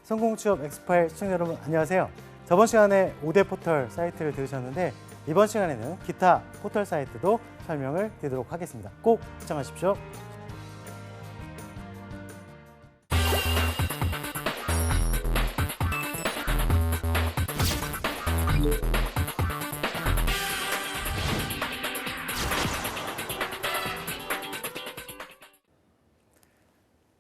성공 취업 엑스파일 시청자 여러분 안녕하세요. 저번 시간에 5대 포털 사이트를 들으셨는데 이번 시간에는 기타 포털 사이트도 설명을 드리도록 하겠습니다. 꼭 시청하십시오.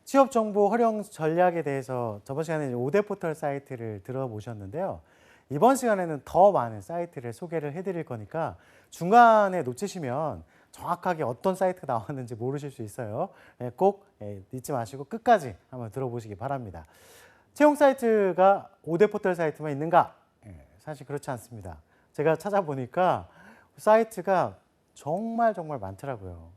취업 정보 활용 전략에 대해서 저번 시간에 5대 포털 사이트를 들어보셨는데요. 이번 시간에는 더 많은 사이트를 소개를 해드릴 거니까 중간에 놓치시면 정확하게 어떤 사이트가 나왔는지 모르실 수 있어요. 꼭 잊지 마시고 끝까지 한번 들어보시기 바랍니다. 채용 사이트가 5대 포털 사이트만 있는가? 사실 그렇지 않습니다. 제가 찾아보니까 사이트가 정말 많더라고요.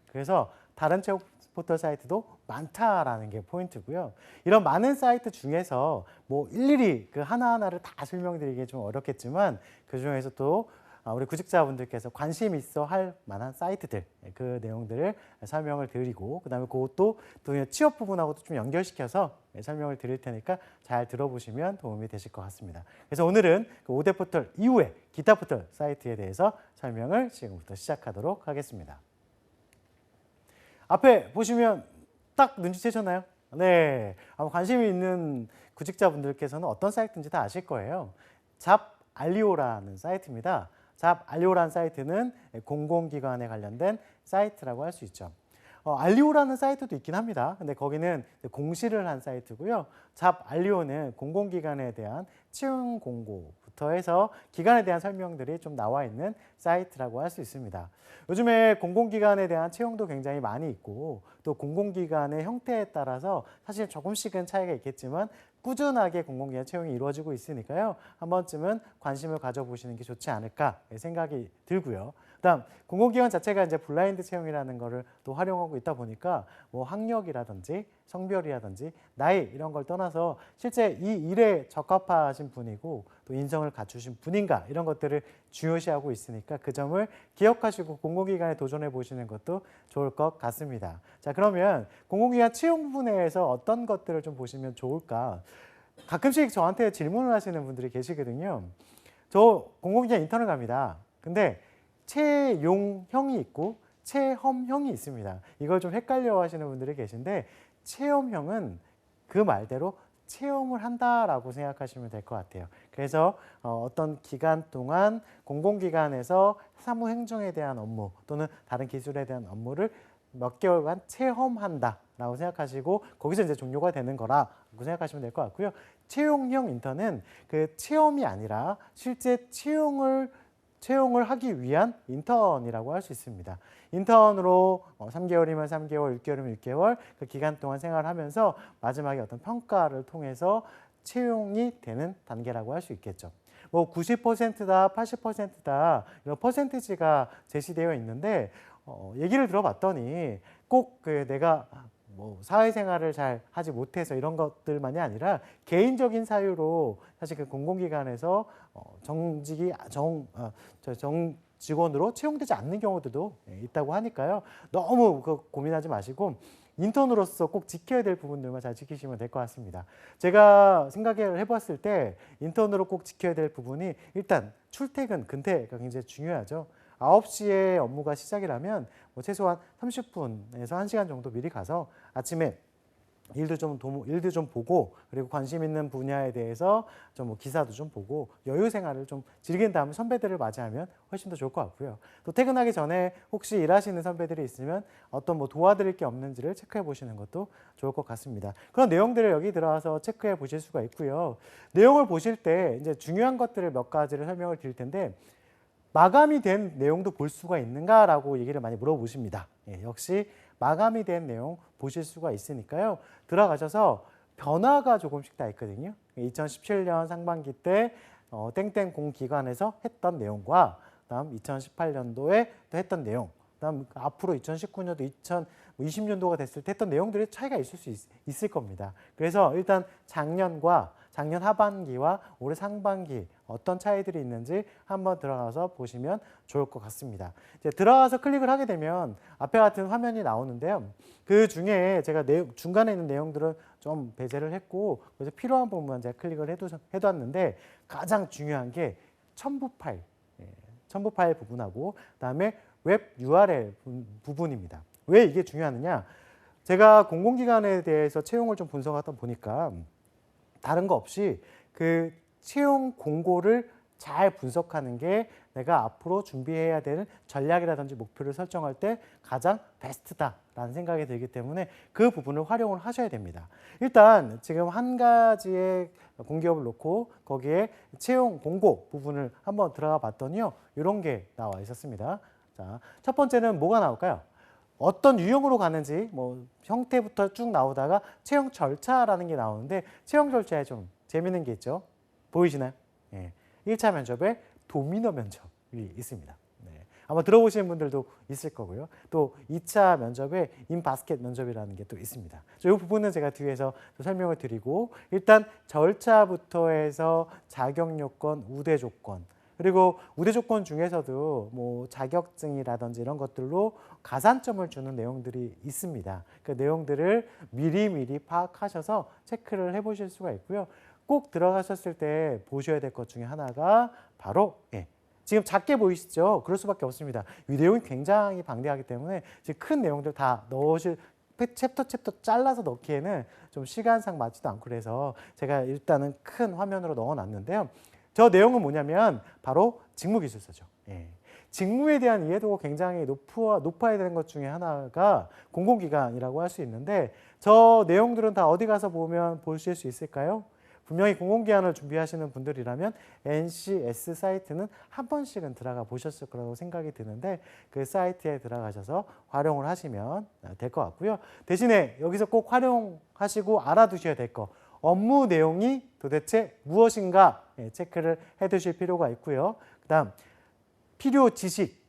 그래서 다른 채용 포털 사이트도 많다라는 게 포인트고요. 이런 많은 사이트 중에서 뭐 일일이 그 하나하나를 다 설명드리기 좀 어렵겠지만 그 중에서 또 우리 구직자분들께서 관심 있어 할 만한 사이트들, 그 내용들을 설명을 드리고 그다음에 그것도 또 취업 부분하고도 좀 연결시켜서 설명을 드릴 테니까 잘 들어보시면 도움이 되실 것 같습니다. 그래서 오늘은 그 5대 포털 이후에 기타 포털 사이트에 대해서 설명을 지금부터 시작하도록 하겠습니다. 앞에 보시면 딱 눈치채셨나요? 네, 아마 관심이 있는 구직자분들께서는 어떤 사이트인지 다 아실 거예요. 잡알리오라는 사이트입니다. 잡알리오라는 사이트는 공공기관에 관련된 사이트라고 할 수 있죠. 알리오라는 사이트도 있긴 합니다. 근데 거기는 공시를 한 사이트고요. 잡알리오는 공공기관에 대한 채용 공고부터 해서 기관에 대한 설명들이 좀 나와 있는 사이트라고 할 수 있습니다. 요즘에 공공기관에 대한 채용도 굉장히 많이 있고 또 공공기관의 형태에 따라서 사실 조금씩은 차이가 있겠지만 꾸준하게 공공기관 채용이 이루어지고 있으니까요. 한 번쯤은 관심을 가져보시는 게 좋지 않을까 생각이 들고요. 그다음 공공기관 자체가 이제 블라인드 채용이라는 거를 또 활용하고 있다 보니까 뭐 학력이라든지 성별이라든지 나이 이런 걸 떠나서 실제 이 일에 적합하신 분이고 또 인성을 갖추신 분인가 이런 것들을 중요시하고 있으니까 그 점을 기억하시고 공공기관에 도전해 보시는 것도 좋을 것 같습니다. 자, 그러면 공공기관 채용 부분에서 어떤 것들을 좀 보시면 좋을까? 가끔씩 저한테 질문을 하시는 분들이 계시거든요. 저 공공기관 인턴을 갑니다. 근데 채용형이 있고 체험형이 있습니다. 이걸 좀 헷갈려 하시는 분들이 계신데 체험형은 그 말대로 체험을 한다라고 생각하시면 될 것 같아요. 그래서 어떤 기간 동안 공공기관에서 사무행정에 대한 업무 또는 다른 기술에 대한 업무를 몇 개월간 체험한다라고 생각하시고 거기서 이제 종료가 되는 거라고 생각하시면 될 것 같고요. 채용형 인턴은 그 체험이 아니라 실제 채용을 하기 위한 인턴이라고 할 수 있습니다. 인턴으로 3개월이면 3개월, 6개월이면 6개월 그 기간 동안 생활하면서 마지막에 어떤 평가를 통해서 채용이 되는 단계라고 할 수 있겠죠. 뭐 90%다, 80%다 이런 퍼센티지가 제시되어 있는데 얘기를 들어봤더니 꼭 내가 뭐 사회생활을 잘 하지 못해서 이런 것들만이 아니라 개인적인 사유로 사실 그 공공기관에서 직원으로 채용되지 않는 경우들도 있다고 하니까요. 너무 고민하지 마시고 인턴으로서 꼭 지켜야 될 부분들만 잘 지키시면 될 것 같습니다. 제가 생각을 해봤을 때 인턴으로 꼭 지켜야 될 부분이 일단 출퇴근, 근태가 굉장히 중요하죠. 9시에 업무가 시작이라면 뭐 최소한 30분에서 1시간 정도 미리 가서 아침에 일도 좀 보고 그리고 관심 있는 분야에 대해서 좀 뭐 기사도 좀 보고 여유 생활을 좀 즐긴 다음에 선배들을 맞이하면 훨씬 더 좋을 것 같고요. 또 퇴근하기 전에 혹시 일하시는 선배들이 있으면 어떤 뭐 도와드릴 게 없는지를 체크해 보시는 것도 좋을 것 같습니다. 그런 내용들을 여기 들어와서 체크해 보실 수가 있고요. 내용을 보실 때 이제 중요한 것들을 몇 가지를 설명을 드릴 텐데 마감이 된 내용도 볼 수가 있는가라고 얘기를 많이 물어보십니다. 역시 마감이 된 내용 보실 수가 있으니까요. 들어가셔서 변화가 조금씩 다 있거든요. 2017년 상반기 때 땡땡 공기관에서 했던 내용과 그다음 2018년도에 또 했던 내용, 그다음 앞으로 2019년도, 2020년도가 됐을 때 했던 내용들이 차이가 있을 수 있을 겁니다. 그래서 일단 작년과 작년 하반기와 올해 상반기 어떤 차이들이 있는지 한번 들어가서 보시면 좋을 것 같습니다. 이제 들어가서 클릭을 하게 되면 앞에 같은 화면이 나오는데요. 그 중에 제가 중간에 있는 내용들은 좀 배제를 했고 그래서 필요한 부분만 제가 클릭을 해뒀는데 가장 중요한 게 첨부 파일, 첨부 파일 부분하고 그다음에 웹 URL 부분입니다. 왜 이게 중요하느냐? 제가 공공기관에 대해서 채용을 좀 분석하다 보니까 다른 거 없이 그 채용 공고를 잘 분석하는 게 내가 앞으로 준비해야 되는 전략이라든지 목표를 설정할 때 가장 베스트다라는 생각이 들기 때문에 그 부분을 활용을 하셔야 됩니다. 일단 지금 한 가지의 공기업을 놓고 거기에 채용 공고 부분을 한번 들어가 봤더니요. 이런 게 나와 있었습니다. 자, 첫 번째는 뭐가 나올까요? 어떤 유형으로 가는지 뭐 형태부터 쭉 나오다가 채용 절차라는 게 나오는데 채용 절차에 좀 재밌는 게 있죠. 보이시나요? 예. 1차 면접에 도미노 면접이 있습니다. 네. 아마 들어보시는 분들도 있을 거고요. 또 2차 면접에 인바스켓 면접이라는 게 또 있습니다. 이 부분은 제가 뒤에서 설명을 드리고 일단 절차부터 해서 자격 요건, 우대 조건 그리고 우대 조건 중에서도 뭐 자격증이라든지 이런 것들로 가산점을 주는 내용들이 있습니다. 그 내용들을 미리미리 파악하셔서 체크를 해보실 수가 있고요. 꼭 들어가셨을 때 보셔야 될 것 중에 하나가 바로 지금 작게 보이시죠? 그럴 수밖에 없습니다. 이 내용이 굉장히 방대하기 때문에 지금 큰 내용들 다 넣으실 챕터 잘라서 넣기에는 좀 시간상 맞지도 않고 그래서 제가 일단은 큰 화면으로 넣어놨는데요. 저 내용은 뭐냐면 바로 직무기술서죠. 직무에 대한 이해도가 굉장히 높아야 되는 것 중에 하나가 공공기관이라고 할 수 있는데 저 내용들은 다 어디 가서 보면 보실 수 있을까요? 분명히 공공기관을 준비하시는 분들이라면 NCS 사이트는 한 번씩은 들어가 보셨을 거라고 생각이 드는데 그 사이트에 들어가셔서 활용을 하시면 될 것 같고요. 대신에 여기서 꼭 활용하시고 알아두셔야 될 거. 업무 내용이 도대체 무엇인가 체크를 해두실 필요가 있고요. 그다음 필요 지식,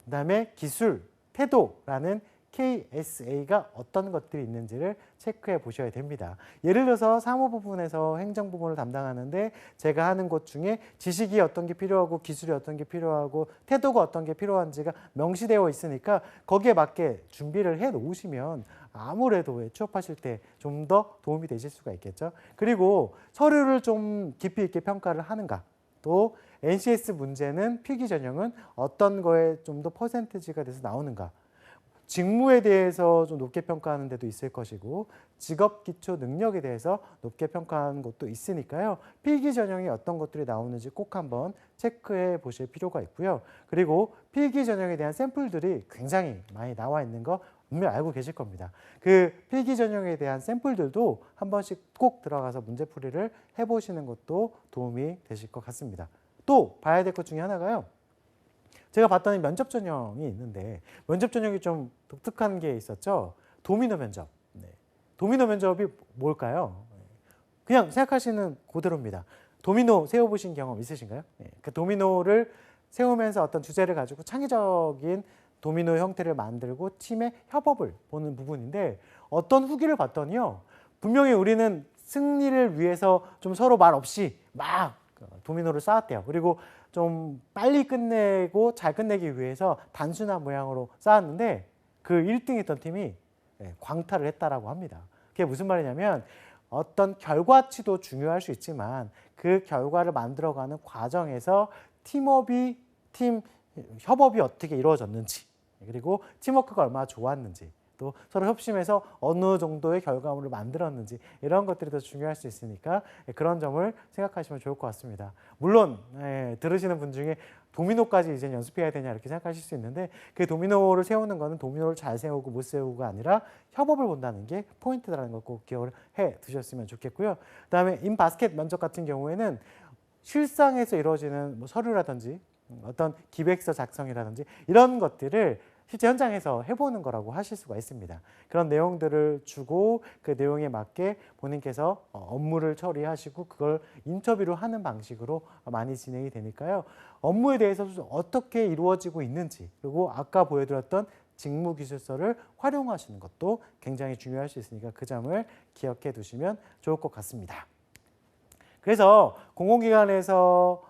그다음에 기술, 태도라는 KSA가 어떤 것들이 있는지를 체크해 보셔야 됩니다. 예를 들어서 사무 부분에서 행정 부분을 담당하는데 제가 하는 것 중에 지식이 어떤 게 필요하고 기술이 어떤 게 필요하고 태도가 어떤 게 필요한지가 명시되어 있으니까 거기에 맞게 준비를 해 놓으시면 아무래도 취업하실 때 좀 더 도움이 되실 수가 있겠죠. 그리고 서류를 좀 깊이 있게 평가를 하는가. 또 NCS 문제는 필기 전형은 어떤 거에 좀 더 퍼센티지가 돼서 나오는가. 직무에 대해서 좀 높게 평가하는 데도 있을 것이고 직업 기초 능력에 대해서 높게 평가하는 것도 있으니까요. 필기 전형이 어떤 것들이 나오는지 꼭 한번 체크해 보실 필요가 있고요. 그리고 필기 전형에 대한 샘플들이 굉장히 많이 나와 있는 거 분명히 알고 계실 겁니다. 그 필기 전형에 대한 샘플들도 한 번씩 꼭 들어가서 문제풀이를 해보시는 것도 도움이 되실 것 같습니다. 또 봐야 될 것 중에 하나가요. 제가 봤더니 면접 전형이 있는데 면접 전형이 좀 독특한 게 있었죠. 도미노 면접. 도미노 면접이 뭘까요? 그냥 생각하시는 그대로입니다. 도미노 세워보신 경험 있으신가요? 그 도미노를 세우면서 어떤 주제를 가지고 창의적인 도미노 형태를 만들고 팀의 협업을 보는 부분인데 어떤 후기를 봤더니요. 분명히 우리는 승리를 위해서 좀 서로 말 없이 막 도미노를 쌓았대요. 그리고 좀 빨리 끝내고 잘 끝내기 위해서 단순한 모양으로 쌓았는데 그 1등 했던 팀이 광탈을 했다라고 합니다. 그게 무슨 말이냐면 어떤 결과치도 중요할 수 있지만 그 결과를 만들어가는 과정에서 팀 협업이 어떻게 이루어졌는지 그리고 팀워크가 얼마나 좋았는지 또 서로 협심해서 어느 정도의 결과물을 만들었는지 이런 것들이 더 중요할 수 있으니까 그런 점을 생각하시면 좋을 것 같습니다. 물론 들으시는 분 중에 도미노까지 이제 연습해야 되냐 이렇게 생각하실 수 있는데 그 도미노를 세우는 거는 도미노를 잘 세우고 못 세우고가 아니라 협업을 본다는 게 포인트라는 걸 꼭 기억을 해 두셨으면 좋겠고요. 그다음에 인바스켓 면접 같은 경우에는 실상에서 이루어지는 뭐 서류라든지 어떤 기획서 작성이라든지 이런 것들을 실제 현장에서 해보는 거라고 하실 수가 있습니다. 그런 내용들을 주고 그 내용에 맞게 본인께서 업무를 처리하시고 그걸 인터뷰로 하는 방식으로 많이 진행이 되니까요. 업무에 대해서 어떻게 이루어지고 있는지 그리고 아까 보여드렸던 직무기술서를 활용하시는 것도 굉장히 중요할 수 있으니까 그 점을 기억해 두시면 좋을 것 같습니다. 그래서 공공기관에서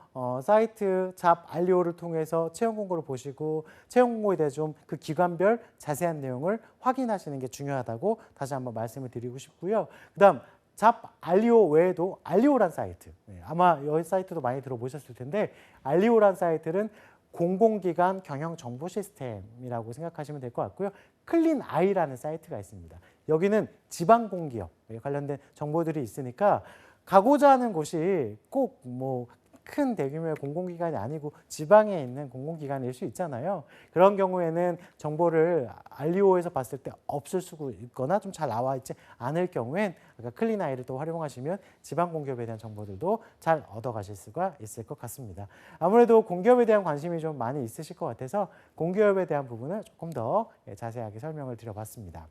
사이트 잡 알리오를 통해서 채용 공고를 보시고 채용 공고에 대해 좀 그 기관별 자세한 내용을 확인하시는 게 중요하다고 다시 한번 말씀을 드리고 싶고요. 그다음 잡 알리오 외에도 알리오란 사이트, 아마 이 사이트도 많이 들어보셨을 텐데 알리오란 사이트는 공공기관 경영 정보 시스템이라고 생각하시면 될 것 같고요. 클린 아이라는 사이트가 있습니다. 여기는 지방공기업 관련된 정보들이 있으니까 가고자 하는 곳이 꼭 뭐 큰 대규모의 공공기관이 아니고 지방에 있는 공공기관일 수 있잖아요. 그런 경우에는 정보를 알리오에서 봤을 때 없을 수가 있거나 좀 잘 나와 있지 않을 경우엔 클린 아이를 또 활용하시면 지방 공기업에 대한 정보들도 잘 얻어가실 수가 있을 것 같습니다. 아무래도 공기업에 대한 관심이 좀 많이 있으실 것 같아서 공기업에 대한 부분을 조금 더 자세하게 설명을 드려봤습니다.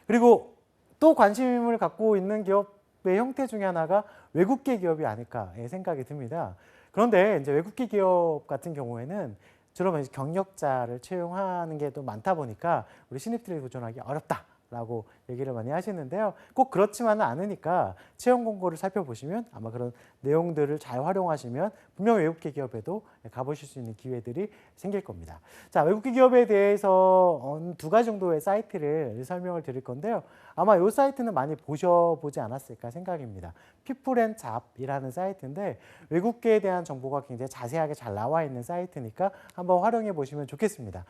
그리고 또 관심을 갖고 있는 기업의 형태 중에 하나가 외국계 기업이 아닐까 생각이 듭니다. 그런데 이제 외국계 기업 같은 경우에는 주로 경력자를 채용하는 게 또 많다 보니까 우리 신입들이 도전하기 어렵다라고 얘기를 많이 하시는데요. 꼭 그렇지만은 않으니까 채용 공고를 살펴보시면 아마 그런 내용들을 잘 활용하시면 분명 외국계 기업에도 가보실 수 있는 기회들이 생길 겁니다. 자, 외국계 기업에 대해서 두 가지 정도의 사이트를 설명을 드릴 건데요. 아마 이 사이트는 많이 보셔보지 않았을까 생각입니다. 피플앤잡이라는 사이트인데 외국계에 대한 정보가 굉장히 자세하게 잘 나와 있는 사이트니까 한번 활용해 보시면 좋겠습니다.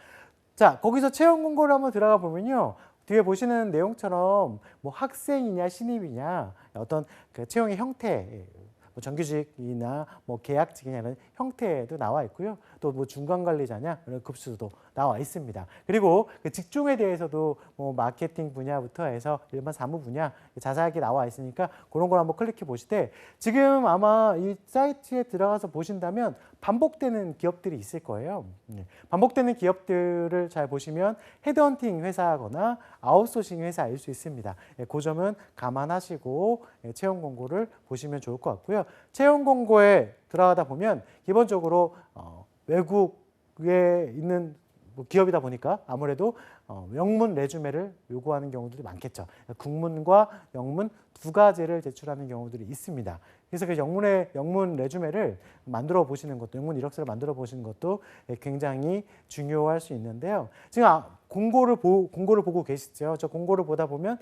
자, 거기서 채용 공고를 한번 들어가 보면요. 뒤에 보시는 내용처럼 뭐 학생이냐 신입이냐 어떤 그 채용의 형태, 뭐 정규직이나 뭐 계약직이냐 이런 형태도 나와 있고요. 또 뭐 중간관리자냐 이런 급수도 나와 있습니다. 그리고 그 직종에 대해서도 뭐 마케팅 분야부터 해서 일반 사무 분야 자세하게 나와 있으니까 그런 걸 한번 클릭해 보시되 지금 아마 이 사이트에 들어가서 보신다면 반복되는 기업들이 있을 거예요. 반복되는 기업들을 잘 보시면 헤드헌팅 회사거나 아웃소싱 회사일 수 있습니다. 그 점은 감안하시고 채용 공고를 보시면 좋을 것 같고요. 채용 공고에 들어가다 보면 기본적으로 외국에 있는 기업이다 보니까 아무래도 영문 레주메를 요구하는 경우들이 많겠죠. 국문과 영문 두 가지를 제출하는 경우들이 있습니다. 그래서 그 영문 레주메를 만들어 보시는 것도, 영문 이력서를 만들어 보시는 것도 굉장히 중요할 수 있는데요. 지금 공고를 보고 계시죠. 저 공고를 보다 보면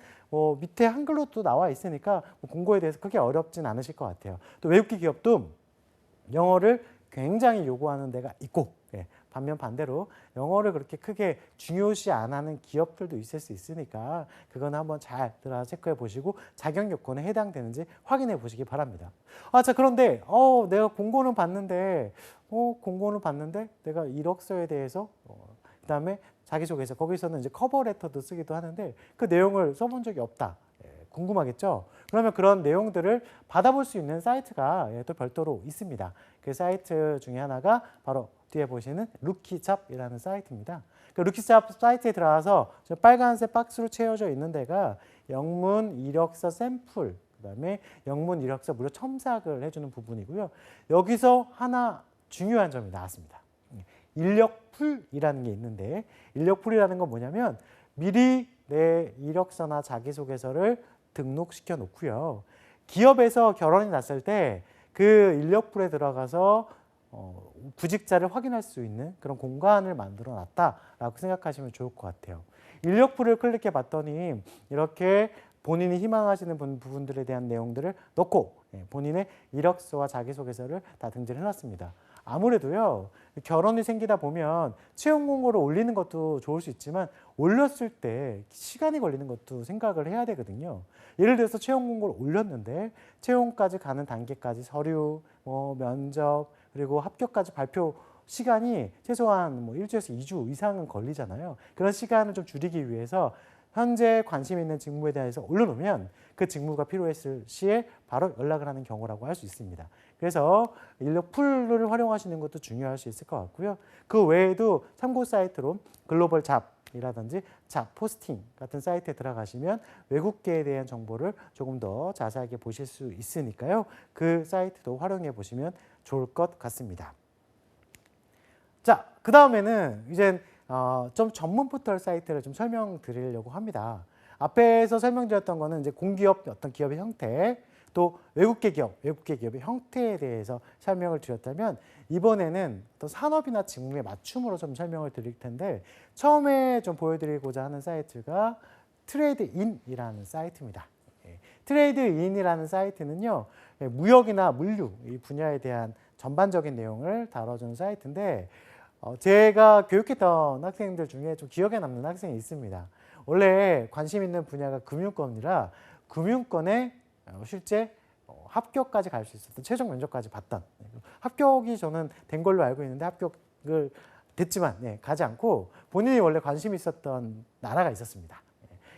밑에 한글로 또 나와 있으니까 공고에 대해서 크게 어렵진 않으실 것 같아요. 또 외국계 기업도 영어를 굉장히 요구하는 데가 있고 반면 반대로 영어를 그렇게 크게 중요시 안 하는 기업들도 있을 수 있으니까 그건 한번 잘 들어가 체크해 보시고 자격 요건에 해당되는지 확인해 보시기 바랍니다. 자, 그런데 내가 공고는 봤는데 내가 이력서에 대해서 그다음에 자기소개서 거기서는 이제 커버 레터도 쓰기도 하는데 그 내용을 써본 적이 없다. 궁금하겠죠? 그러면 그런 내용들을 받아볼 수 있는 사이트가 또 별도로 있습니다. 그 사이트 중에 하나가 바로 뒤에 보시는 루키잡이라는 사이트입니다. 그 루키잡 사이트에 들어가서 빨간색 박스로 채워져 있는 데가 영문 이력서 샘플, 그다음에 영문 이력서 무료 첨삭을 해주는 부분이고요. 여기서 하나 중요한 점이 나왔습니다. 인력풀이라는 게 있는데 인력풀이라는 건 뭐냐면 미리 내 이력서나 자기소개서를 등록시켜 놓고요. 기업에서 결혼이 났을 때 그 인력풀에 들어가서 구직자를 확인할 수 있는 그런 공간을 만들어 놨다라고 생각하시면 좋을 것 같아요. 인력풀을 클릭해 봤더니 이렇게 본인이 희망하시는 부분들에 대한 내용들을 넣고 본인의 이력서와 자기소개서를 다 등재를 해놨습니다. 아무래도요, 결혼이 생기다 보면 채용 공고를 올리는 것도 좋을 수 있지만 올렸을 때 시간이 걸리는 것도 생각을 해야 되거든요. 예를 들어서 채용 공고를 올렸는데 채용까지 가는 단계까지 서류, 면접, 그리고 합격까지 발표 시간이 최소한 일주에서 2주 이상은 걸리잖아요. 그런 시간을 좀 줄이기 위해서 현재 관심 있는 직무에 대해서 올려놓으면 그 직무가 필요했을 시에 바로 연락을 하는 경우라고 할 수 있습니다. 그래서 인력풀을 활용하시는 것도 중요할 수 있을 것 같고요. 그 외에도 참고 사이트로 글로벌 잡이라든지 잡 포스팅 같은 사이트에 들어가시면 외국계에 대한 정보를 조금 더 자세하게 보실 수 있으니까요. 그 사이트도 활용해 보시면 좋을 것 같습니다. 자, 그 다음에는 이제 좀 전문 포털 사이트를 좀 설명드리려고 합니다. 앞에서 설명드렸던 거는 이제 공기업 어떤 기업의 형태, 또 외국계 기업의 형태에 대해서 설명을 드렸다면 이번에는 또 산업이나 직무에 맞춤으로 좀 설명을 드릴 텐데 처음에 좀 보여드리고자 하는 사이트가 트레이드인이라는 사이트입니다. 트레이드인이라는 사이트는요, 무역이나 물류 이 분야에 대한 전반적인 내용을 다뤄주는 사이트인데 제가 교육했던 학생들 중에 좀 기억에 남는 학생이 있습니다. 원래 관심 있는 분야가 금융권이라 금융권에 실제 합격까지 갈 수 있었던 최종 면접까지 봤던 합격이 저는 된 걸로 알고 있는데 합격을 됐지만 가지 않고 본인이 원래 관심 있었던 나라가 있었습니다.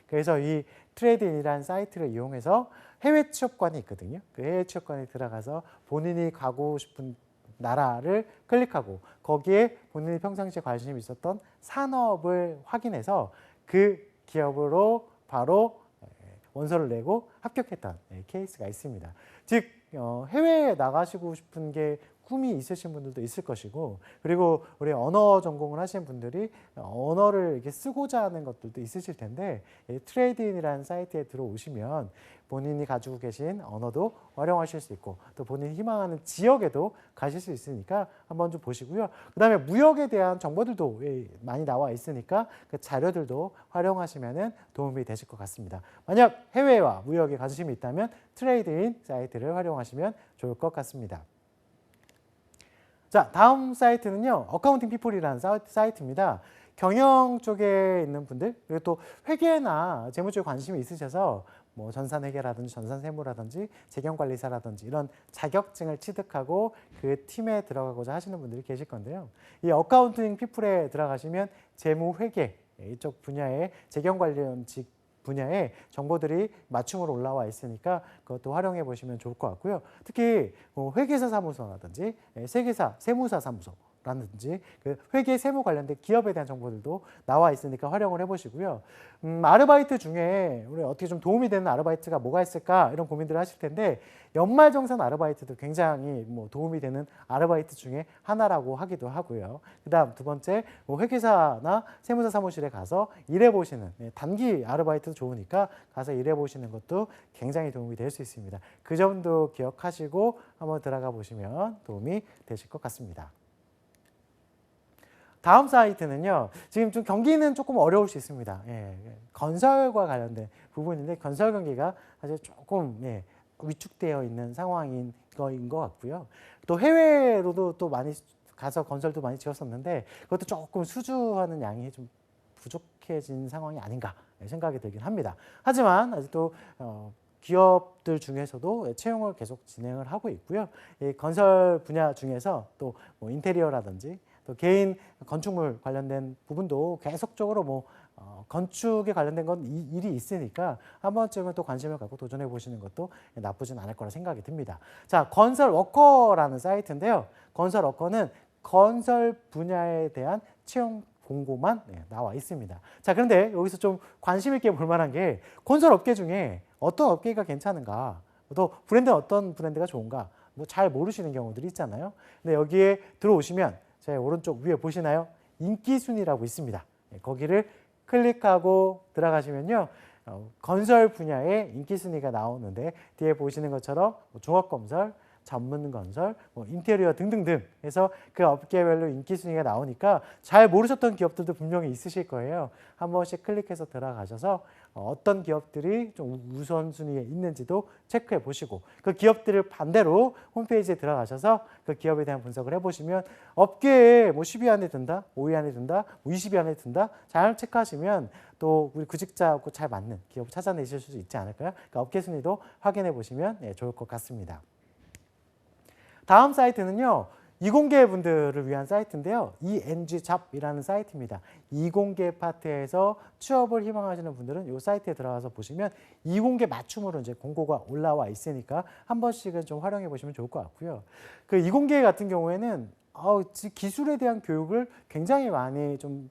그래서 이 트레이드인이라는 사이트를 이용해서 해외 취업관이 있거든요. 그 해외 취업관에 들어가서 본인이 가고 싶은 나라를 클릭하고 거기에 본인이 평상시에 관심이 있었던 산업을 확인해서 그 기업으로 바로 원서를 내고 합격했던 케이스가 있습니다. 즉 해외에 나가시고 싶은 게 꿈이 있으신 분들도 있을 것이고 그리고 우리 언어 전공을 하시는 분들이 언어를 이렇게 쓰고자 하는 것들도 있으실 텐데 트레이드인이라는 사이트에 들어오시면 본인이 가지고 계신 언어도 활용하실 수 있고 또 본인이 희망하는 지역에도 가실 수 있으니까 한번 좀 보시고요. 그 다음에 무역에 대한 정보들도 많이 나와 있으니까 그 자료들도 활용하시면 도움이 되실 것 같습니다. 만약 해외와 무역에 관심이 있다면 트레이드인 사이트를 활용하시면 좋을 것 같습니다. 자, 다음 사이트는요. 어카운팅 피플이라는 사이트입니다. 경영 쪽에 있는 분들, 그리고 또 회계나 재무 쪽에 관심이 있으셔서 뭐 전산회계라든지 전산세무라든지 재경관리사라든지 이런 자격증을 취득하고 그 팀에 들어가고자 하시는 분들이 계실 건데요. 이 어카운팅 피플에 들어가시면 재무회계 이쪽 분야의 재경관리직 분야의 정보들이 맞춤으로 올라와 있으니까 그것도 활용해 보시면 좋을 것 같고요. 특히 회계사 사무소라든지 세계사 세무사 사무소라든지 그 회계 세무 관련된 기업에 대한 정보들도 나와 있으니까 활용을 해보시고요. 아르바이트 중에 우리 어떻게 좀 도움이 되는 아르바이트가 뭐가 있을까 이런 고민들을 하실 텐데 연말정산 아르바이트도 굉장히 도움이 되는 아르바이트 중에 하나라고 하기도 하고요. 그다음 두 번째 회계사나 세무사 사무실에 가서 일해보시는 단기 아르바이트도 좋으니까 가서 일해보시는 것도 굉장히 도움이 될 수 있습니다. 그 점도 기억하시고 한번 들어가 보시면 도움이 되실 것 같습니다. 다음 사이트는요. 지금 좀 경기는 조금 어려울 수 있습니다. 건설과 관련된 부분인데 건설 경기가 사실 조금 위축되어 있는 상황인 거인 것 같고요. 또 해외로도 또 많이 가서 건설도 많이 지었었는데 그것도 조금 수주하는 양이 좀 부족해진 상황이 아닌가 생각이 들긴 합니다. 하지만 아직도 기업들 중에서도 채용을 계속 진행을 하고 있고요. 이 건설 분야 중에서 또 인테리어라든지 또 개인 건축물 관련된 부분도 계속적으로 건축에 관련된 건 일이 있으니까 한 번쯤은 또 관심을 갖고 도전해 보시는 것도 나쁘진 않을 거라 생각이 듭니다. 자, 건설 워커라는 사이트인데요. 건설 워커는 건설 분야에 대한 채용 공고만 나와 있습니다. 자, 그런데 여기서 좀 관심 있게 볼 만한 게 건설 업계 중에 어떤 업계가 괜찮은가, 또 브랜드는 어떤 브랜드가 좋은가, 잘 모르시는 경우들이 있잖아요. 근데 여기에 들어오시면 제 오른쪽 위에 보시나요? 인기 순위라고 있습니다. 거기를 클릭하고 들어가시면요. 건설 분야의 인기 순위가 나오는데 뒤에 보시는 것처럼 종합건설, 전문건설, 인테리어 등등등 해서 그 업계별로 인기 순위가 나오니까 잘 모르셨던 기업들도 분명히 있으실 거예요. 한 번씩 클릭해서 들어가셔서 어떤 기업들이 좀 우선순위에 있는지도 체크해 보시고 그 기업들을 반대로 홈페이지에 들어가셔서 그 기업에 대한 분석을 해보시면 업계에 10위 안에 든다, 5위 안에 든다, 20위 안에 든다 잘 체크하시면 또 우리 구직자하고 잘 맞는 기업을 찾아내실 수 있지 않을까요? 그러니까 업계 순위도 확인해 보시면 좋을 것 같습니다. 다음 사이트는요. 이공계 분들을 위한 사이트인데요. ENG잡이라는 사이트입니다. 이공계 파트에서 취업을 희망하시는 분들은 이 사이트에 들어가서 보시면 이공계 맞춤으로 이제 공고가 올라와 있으니까 한 번씩은 좀 활용해 보시면 좋을 것 같고요. 그 이공계 같은 경우에는 기술에 대한 교육을 굉장히 많이 좀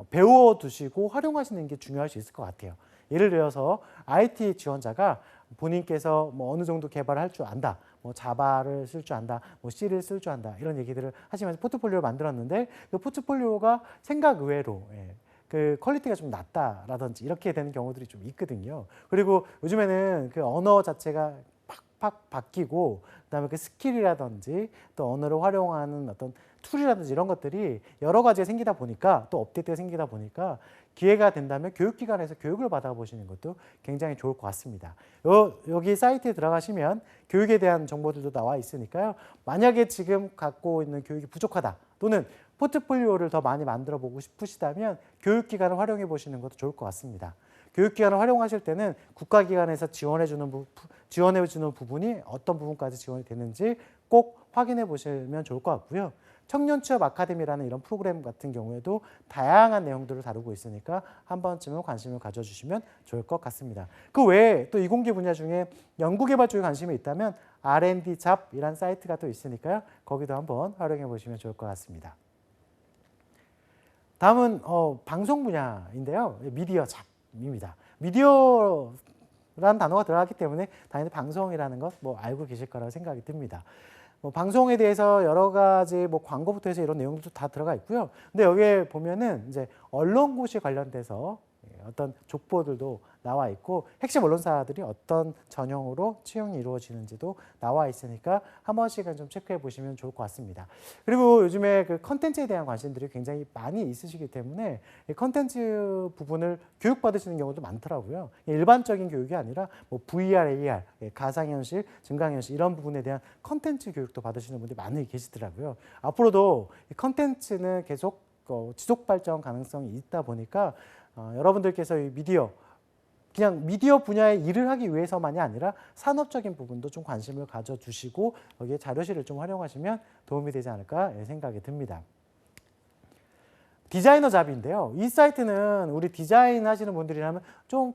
배워 두시고 활용하시는 게 중요할 수 있을 것 같아요. 예를 들어서 IT 지원자가 본인께서 어느 정도 개발할 줄 안다. 자바를 쓸 줄 안다, C를 쓸 줄 안다 이런 얘기들을 하시면서 포트폴리오를 만들었는데 그 포트폴리오가 생각 외로 그 퀄리티가 좀 낮다라든지 이렇게 되는 경우들이 좀 있거든요. 그리고 요즘에는 그 언어 자체가 팍 바뀌고 그다음에 그 스킬이라든지 또 언어를 활용하는 어떤 툴이라든지 이런 것들이 여러 가지가 생기다 보니까 또 업데이트가 생기다 보니까 기회가 된다면 교육기관에서 교육을 받아보시는 것도 굉장히 좋을 것 같습니다. 여기 사이트에 들어가시면 교육에 대한 정보들도 나와 있으니까요. 만약에 지금 갖고 있는 교육이 부족하다 또는 포트폴리오를 더 많이 만들어 보고 싶으시다면 교육기관을 활용해 보시는 것도 좋을 것 같습니다. 교육기관을 활용하실 때는 국가기관에서 지원해 주는 부분이 어떤 부분까지 지원이 되는지 꼭 확인해 보시면 좋을 것 같고요. 청년 취업 아카데미라는 이런 프로그램 같은 경우에도 다양한 내용들을 다루고 있으니까 한 번쯤은 관심을 가져주시면 좋을 것 같습니다. 그 외에 또 이공계 분야 중에 연구개발 쪽에 관심이 있다면 R&D 잡이란 사이트가 또 있으니까요. 거기도 한번 활용해 보시면 좋을 것 같습니다. 다음은 방송 분야인데요. 미디어 잡입니다. 미디어라는 단어가 들어갔기 때문에 당연히 방송이라는 것 뭐 알고 계실 거라고 생각이 듭니다. 방송에 대해서 여러 가지 광고부터 해서 이런 내용들도 다 들어가 있고요. 근데 여기에 보면은 이제 언론고시 관련돼서 어떤 족보들도 나와 있고 핵심 언론사들이 어떤 전형으로 채용이 이루어지는지도 나와 있으니까 한 번씩은 좀 체크해 보시면 좋을 것 같습니다. 그리고 요즘에 그 컨텐츠에 대한 관심들이 굉장히 많이 있으시기 때문에 이 컨텐츠 부분을 교육받으시는 경우도 많더라고요. 일반적인 교육이 아니라 VR, AR, 가상현실, 증강현실 이런 부분에 대한 컨텐츠 교육도 받으시는 분들이 많이 계시더라고요. 앞으로도 이 컨텐츠는 계속 지속 발전 가능성이 있다 보니까 여러분들께서 이 그냥 미디어 분야에 일을 하기 위해서만이 아니라 산업적인 부분도 좀 관심을 가져주시고 여기에 자료실을 좀 활용하시면 도움이 되지 않을까 생각이 듭니다. 디자이너 잡인데요. 이 사이트는 우리 디자인 하시는 분들이라면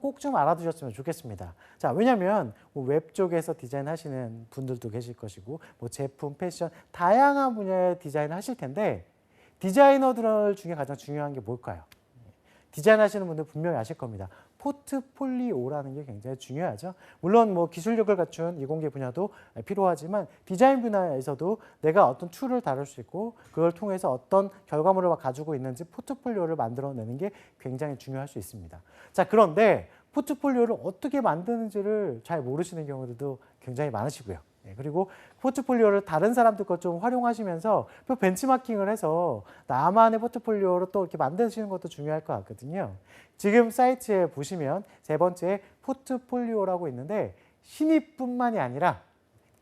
꼭 좀 알아두셨으면 좋겠습니다. 자, 왜냐하면 웹 쪽에서 디자인 하시는 분들도 계실 것이고 제품, 패션, 다양한 분야의 디자인을 하실 텐데 디자이너들 중에 가장 중요한 게 뭘까요? 디자인 하시는 분들 분명히 아실 겁니다. 포트폴리오라는 게 굉장히 중요하죠. 물론 기술력을 갖춘 이공계 분야도 필요하지만 디자인 분야에서도 내가 어떤 툴을 다룰 수 있고 그걸 통해서 어떤 결과물을 가지고 있는지 포트폴리오를 만들어내는 게 굉장히 중요할 수 있습니다. 자, 그런데 포트폴리오를 어떻게 만드는지를 잘 모르시는 경우들도 굉장히 많으시고요. 그리고 포트폴리오를 다른 사람들 것 좀 활용하시면서 또 벤치마킹을 해서 나만의 포트폴리오로 또 이렇게 만드시는 것도 중요할 것 같거든요. 지금 사이트에 보시면 세 번째 포트폴리오라고 있는데 신입뿐만이 아니라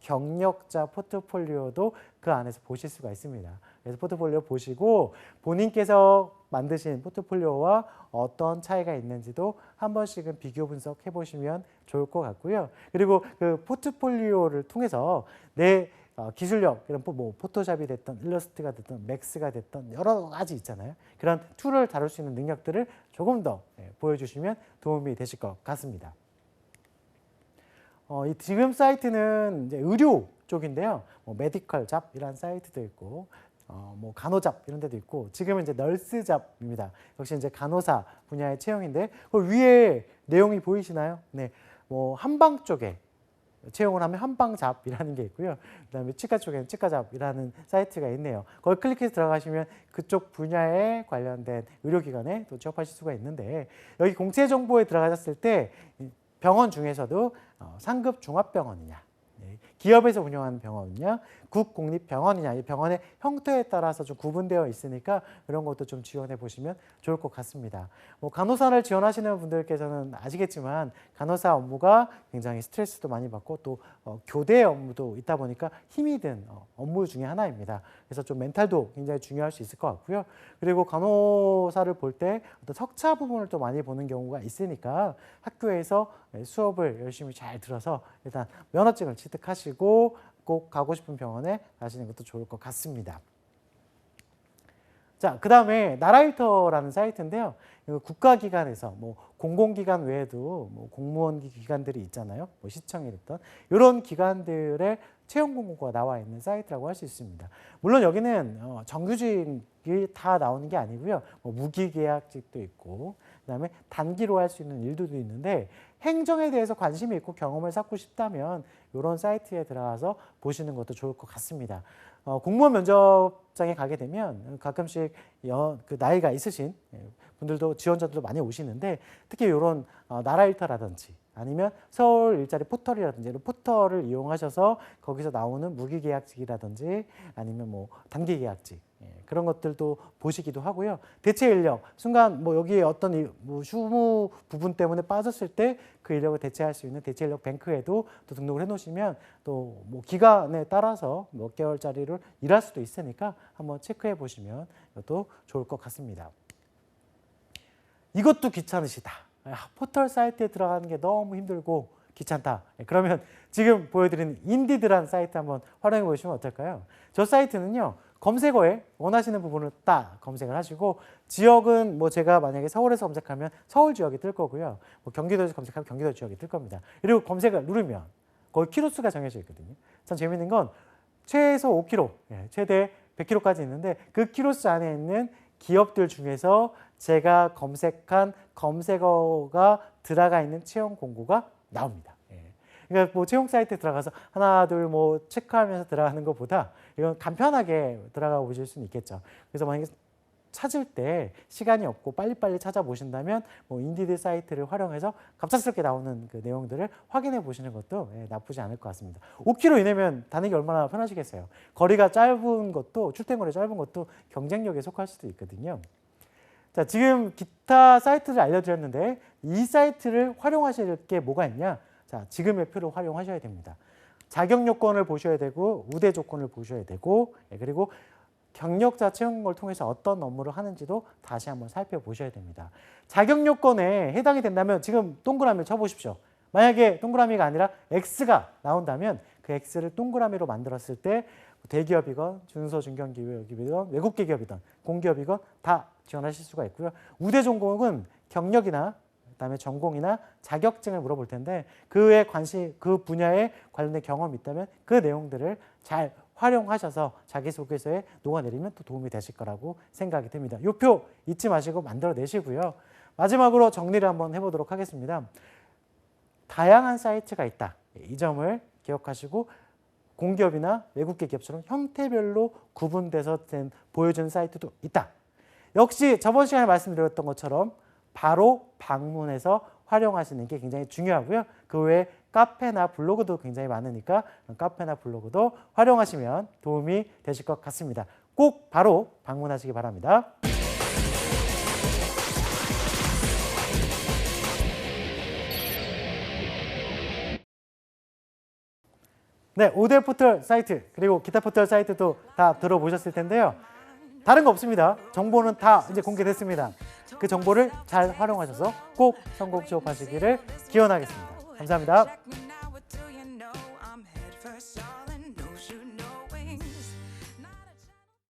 경력자 포트폴리오도 그 안에서 보실 수가 있습니다. 그래서 포트폴리오 보시고 본인께서 만드신 포트폴리오와 어떤 차이가 있는지도 한 번씩은 비교 분석해 보시면 좋을 것 같고요. 그리고 그 포트폴리오를 통해서 내 기술력, 이런 포토샵이 됐던 일러스트가 됐던 맥스가 됐던 여러 가지 있잖아요. 그런 툴을 다룰 수 있는 능력들을 조금 더 보여주시면 도움이 되실 것 같습니다. 이 지금 사이트는 이제 의료 쪽인데요. 메디컬 잡이라는 사이트도 있고, 간호잡 이런 데도 있고, 지금은 이제 널스잡입니다. 역시 이제 간호사 분야의 채용인데, 그 위에 내용이 보이시나요? 네, 한방 쪽에 채용을 하면 한방잡이라는 게 있고요. 그다음에 치과 쪽에는 치과잡이라는 사이트가 있네요. 거기 클릭해서 들어가시면 그쪽 분야에 관련된 의료기관에 또 취업하실 수가 있는데 여기 공채 정보에 들어가셨을 때 병원 중에서도 상급 종합병원이냐, 기업에서 운영하는 병원이냐, 국공립병원이냐, 이 병원의 형태에 따라서 좀 구분되어 있으니까 이런 것도 좀 지원해 보시면 좋을 것 같습니다. 간호사를 지원하시는 분들께서는 아시겠지만 간호사 업무가 굉장히 스트레스도 많이 받고 또 교대 업무도 있다 보니까 힘이 든 업무 중에 하나입니다. 그래서 좀 멘탈도 굉장히 중요할 수 있을 것 같고요. 그리고 간호사를 볼 때 어떤 석차 부분을 또 많이 보는 경우가 있으니까 학교에서 수업을 열심히 잘 들어서 일단 면허증을 취득하시고 꼭 가고 싶은 병원에 가시는 것도 좋을 것 같습니다. 자, 그 다음에 나라일터라는 사이트인데요. 국가기관에서 공공기관 외에도 공무원 기관들이 있잖아요. 시청이 됐던 이런 기관들의 채용 공고가 나와 있는 사이트라고 할 수 있습니다. 물론 여기는 정규직이 다 나오는 게 아니고요. 무기계약직도 있고 그다음에 단기로 할 수 있는 일들도 있는데 행정에 대해서 관심이 있고 경험을 쌓고 싶다면 이런 사이트에 들어가서 보시는 것도 좋을 것 같습니다. 공무원 면접장에 가게 되면 가끔씩 그 나이가 있으신 분들도 지원자들도 많이 오시는데 특히 이런 나라일터라든지 아니면 서울 일자리 포털이라든지 이런 포털을 이용하셔서 거기서 나오는 무기계약직이라든지 아니면 뭐 단기계약직 그런 것들도 보시기도 하고요. 대체 인력, 순간 뭐 여기에 어떤 뭐 휴무 부분 때문에 빠졌을 때 그 인력을 대체할 수 있는 대체 인력 뱅크에도 또 등록을 해놓으시면 또 뭐 기간에 따라서 몇 개월짜리를 일할 수도 있으니까 한번 체크해 보시면 이것도 좋을 것 같습니다. 이것도 귀찮으시다. 포털 사이트에 들어가는 게 너무 힘들고 귀찮다. 그러면 지금 보여드리는 인디드라는 사이트 한번 활용해 보시면 어떨까요? 저 사이트는요. 검색어에 원하시는 부분을 딱 검색을 하시고 지역은 뭐 제가 만약에 서울에서 검색하면 서울 지역이 뜰 거고요. 뭐 경기도에서 검색하면 경기도 지역이 뜰 겁니다. 그리고 검색을 누르면 거기 키로수가 정해져 있거든요. 참 재밌는 건 최소 5km, 최대 100km까지 있는데 그 키로수 안에 있는 기업들 중에서 제가 검색한 검색어가 들어가 있는 채용 공고가 나옵니다. 그러니까 뭐 채용 사이트에 들어가서 하나 둘 뭐 체크하면서 들어가는 것보다 이건 간편하게 들어가 보실 수는 있겠죠. 그래서 만약에 찾을 때 시간이 없고 빨리빨리 찾아보신다면 뭐 인디드 사이트를 활용해서 갑작스럽게 나오는 그 내용들을 확인해 보시는 것도 나쁘지 않을 것 같습니다. 5km 이내면 다니기 얼마나 편하시겠어요. 거리가 짧은 것도 출퇴근거리 짧은 것도 경쟁력에 속할 수도 있거든요. 자, 지금 기타 사이트를 알려드렸는데 이 사이트를 활용하실 게 뭐가 있냐? 자, 지금의 표를 활용하셔야 됩니다. 자격 요건을 보셔야 되고 우대 조건을 보셔야 되고 그리고 경력자 채용을 통해서 어떤 업무를 하는지도 다시 한번 살펴보셔야 됩니다. 자격 요건에 해당이 된다면 지금 동그라미를 쳐보십시오. 만약에 동그라미가 아니라 X가 나온다면 그 X를 동그라미로 만들었을 때 대기업이건 중소중견기업이건 외국계 기업이든 공기업이건 다 지원하실 수가 있고요. 우대 전공은 경력이나 그다음에 전공이나 자격증을 물어볼 텐데 그에 관심, 그 분야에 관련된 경험이 있다면 그 내용들을 잘 활용하셔서 자기소개서에 녹아내리면 또 도움이 되실 거라고 생각이 듭니다. 이 표 잊지 마시고 만들어내시고요. 마지막으로 정리를 한번 해보도록 하겠습니다. 다양한 사이트가 있다. 이 점을 기억하시고 공기업이나 외국계 기업처럼 형태별로 구분돼서 보여주는 사이트도 있다. 역시 저번 시간에 말씀드렸던 것처럼 바로 방문해서 활용하시는 게 굉장히 중요하고요. 그 외에 카페나 블로그도 굉장히 많으니까 카페나 블로그도 활용하시면 도움이 되실 것 같습니다. 꼭 바로 방문하시기 바랍니다. 네, 5대 포털 사이트 그리고 기타 포털 사이트도 다 들어보셨을 텐데요. 다른 거 없습니다. 정보는 다 이제 공개됐습니다. 그 정보를 잘 활용하셔서 꼭 성공 취업하시기를 기원하겠습니다. 감사합니다.